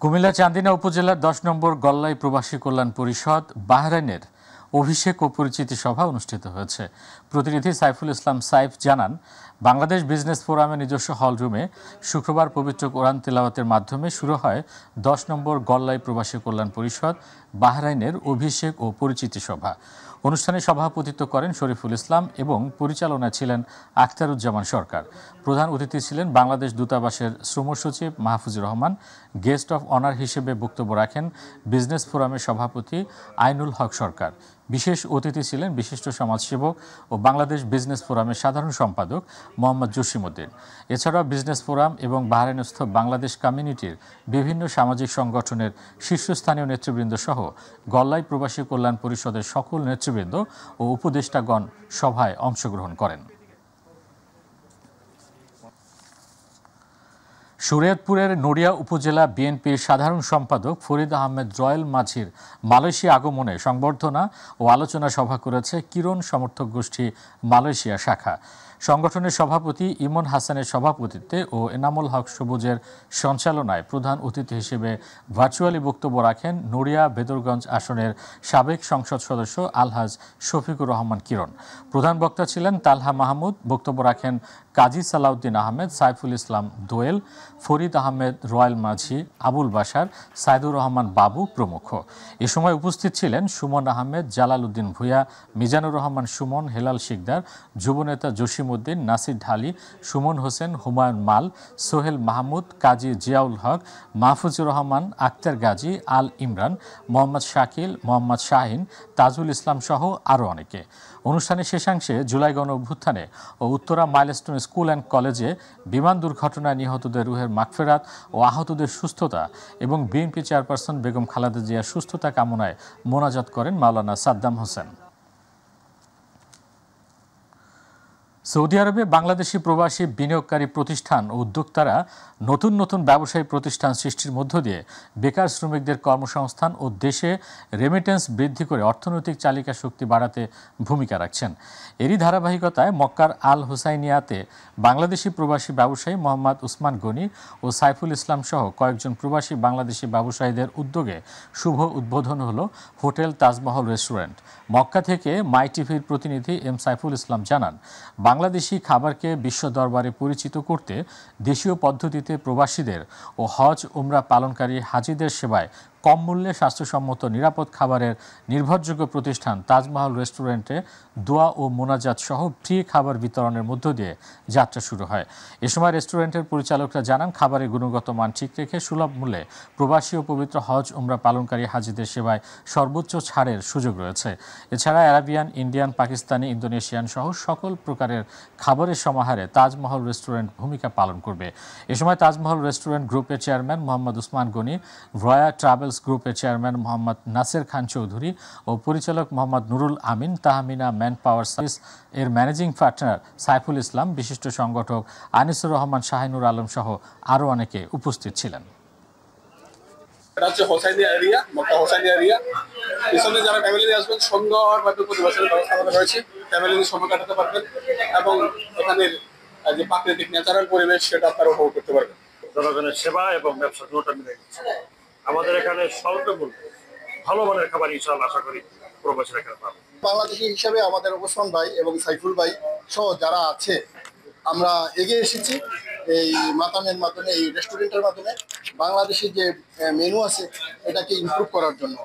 কুমিল্লা চান্দিনা উপজেলার ১০ নম্বর গল্লাই প্রবাসী কল্যাণ পরিষদ বাহরাইনের অভিষেক ও পরিচিতি সভা অনুষ্ঠিত হয়েছে। প্রতিনিধি সাইফুল ইসলাম সাইফ জানান, বাংলাদেশ বিজনেস ফোরামের নিজস্ব হল রুমে শুক্রবার পবিত্র কোরআন তেলাওয়াতের মাধ্যমে শুরু হয় ১০ নম্বর গল্লাই প্রবাসী কল্যাণ পরিষদ বাহরাইনের অভিষেক ও পরিচিতি সভা। অনুষ্ঠানে সভাপতিত্ব করেন শরীফুল ইসলাম এবং পরিচালনায় ছিলেন আখতারুজ্জামান সরকার। প্রধান অতিথি ছিলেন বাংলাদেশ দূতাবাসের শ্রম সচিব Mahfuzur Rahman. Guest of honour হিসেবে বক্তব্য রাখেন বিজনেস ফোরামের সভাপতি আইনুল হক সরকার। বিশেষ অতিথি ছিলেন বিশিষ্ট সমাজসেবক ও বাংলাদেশ বিজনেস ফোরামের সাধারণ সম্পাদক মোহাম্মদ জসিমউদ্দিন। এছাড়াও বিজনেস ফোরাম এবং বাহরাইনস্থ বাংলাদেশ কমিউনিটির বিভিন্ন সামাজিক সংগঠনের শীর্ষস্থানীয় নেতৃবৃন্দ সহ গল্লাই প্রবাসী কল্যাণ পরিষদের সকল নেতৃবৃন্দ ও উপদেষ্টাগণ সভায় অংশগ্রহণ করেন। শরীয়তপুরের নড়িয়া উপজেলা বিএনপির সাধারণ সম্পাদক ফরিদ আহমেদ রয়েল মাঝির মালয়েশিয়া আগমনে সংবর্ধনা ও আলোচনা সভা করেছে কিরণ সমর্থক গোষ্ঠী মালয়েশিয়া শাখা। সংগঠনের সভাপতি ইমন হাসানের সভাপতিত্বে ও এনামুল হক সবুজের সঞ্চালনায় প্রধান অতিথি হিসেবে ভার্চুয়ালি বক্তব্য রাখেন নড়িয়া বেদরগঞ্জ আসনের সাবেক সংসদ সদস্য আলহাজ শফিকুর রহমান কিরণ। প্রধান বক্তা ছিলেন তালহা মাহমুদ। বক্তব্য রাখেন কাজী সালাউদ্দিন আহমেদ, সাইফুল ইসলাম দোয়েল, ফরিদ আহমেদ রয়েল মাঝি, আবুল বাশার, সাইদুর রহমান বাবু প্রমুখ। এ সময় উপস্থিত ছিলেন সুমন আহমেদ, জালাল উদ্দিন ভূঁইয়া, মিজানুর রহমান সুমন, হেলাল শিকদার, যুবনেতা জসিমউদ্দিন, নাসির ঢালি, সুমন হোসেন, হুমায়ুন মাল, সোহেল মাহমুদ, কাজী জিয়াউল হক, মাহফুজুর রহমান, আক্তার গাজী, আল ইমরান, মোহাম্মদ শাকিল, মোহাম্মদ শাহিন, তাজুল ইসলাম সহ আরও অনেকে। অনুষ্ঠানের শেষাংশে জুলাই গণ অভ্যুত্থানে ও উত্তরা মাইলস্টোন স্কুল অ্যান্ড কলেজে বিমান দুর্ঘটনায় নিহতদের রুহের মাগফিরাত ও আহতদের সুস্থতা এবং বিএনপি চেয়ারপারসন বেগম খালেদা জিয়ার সুস্থতা কামনায় মোনাজাত করেন মাওলানা সাদ্দাম হোসেন। সৌদি আরবে বাংলাদেশি প্রবাসী বিনিয়োগকারী প্রতিষ্ঠান ও উদ্যোক্তারা নতুন নতুন ব্যবসায়ী প্রতিষ্ঠান সৃষ্টির মধ্য দিয়ে বেকার শ্রমিকদের কর্মসংস্থান ও দেশে রেমিটেন্স বৃদ্ধি করে অর্থনৈতিক চালিকা শক্তি বাড়াতে ভূমিকা রাখছেন। এরই ধারাবাহিকতায় মক্কার আল হুসাইনিয়াতে বাংলাদেশি প্রবাসী ব্যবসায়ী মোহাম্মদ উসমান গনি ও সাইফুল ইসলাম সহ কয়েকজন প্রবাসী বাংলাদেশি ব্যবসায়ীদের উদ্যোগে শুভ উদ্বোধন হলো হোটেল তাজমহল রেস্টুরেন্ট। মক্কা থেকে মাই টিভির প্রতিনিধি এম সাইফুল ইসলাম জানান, বাংলাদেশি খাবারকে বিশ্ব দরবারে পরিচিত করতে দেশীয় পদ্ধতিতে প্রবাসীদের ও হজ উমরা পালনকারী হাজিদের সেবায় কম মূল্যে স্বাস্থ্যসম্মত নিরাপদ খাবারের নির্ভরযোগ্য প্রতিষ্ঠান তাজমহল রেস্টুরেন্টে দোয়া ও মোনাজাত সহ ফ্রি খাবার বিতরণের মধ্য দিয়ে যাত্রা শুরু হয়। এ সময় রেস্টুরেন্টের পরিচালকরা জানান, খাবারের গুণগত মান ঠিক রেখে সুলভ মূল্যে প্রবাসী ও পবিত্র হজ উমরা পালনকারী হাজিদের সেবায় সর্বোচ্চ ছাড়ের সুযোগ রয়েছে। এছাড়া আরাবিয়ান, ইন্ডিয়ান, পাকিস্তানি, ইন্দোনেশিয়ান সহ সকল প্রকারের খাবারের সমাহারে তাজমহল রেস্টুরেন্ট ভূমিকা পালন করবে। এ সময় তাজমহল রেস্টুরেন্ট গ্রুপের চেয়ারম্যান মোহাম্মদ উসমান গনি, রয়া ট্রাভেলস গ্রুপের চেয়ারম্যান মোহাম্মদ নাসের খান চৌধুরী ও পরিচালক Mohammad Nurul Amin, Tahmina man power service এর ম্যানেজিং পার্টনার সাইফুল ইসলাম, বিশিষ্ট সংগঠক আনিসুর রহমান, শাহিনুর আলম সহ আরও অনেকে উপস্থিত ছিলেন। এটা হচ্ছে হোসাইনিয়া এরিয়া, মক্কা হোসাইনিয়া এরিয়া। পিছনে যারা ফ্যামিলি নিয়ে আসবেন সুন্দরভাবে পরিবেশের ব্যবস্থা করা রয়েছে, ফ্যামিলি নিয়ে সময় কাটাতে পারবেন এবং এখানের যে প্রাকৃতিক ন্যাচারাল পরিবেশ সেটা আপনারা উপভোগ করতে পারবেন। জনগণের সেবা এবং ব্যবসা দুটোটা মিলে গেছে। আমাদের এখানে স্বল্প মূল্যে ভালো মানের খাবার ইনশাআল্লাহ আশা করি প্রবাসীরা এখানে পাবে। বাংলাদেশি হিসাবে আমাদের ওসমান ভাই এবং সাইফুল ভাই সহ যারা আছে আমরা এগিয়ে এসেছি এই মাতামের মাধ্যমে, এই রেস্টুরেন্টের মাধ্যমে বাংলাদেশি যে মেনু আছে এটাকে ইমপ্রুভ করার জন্য।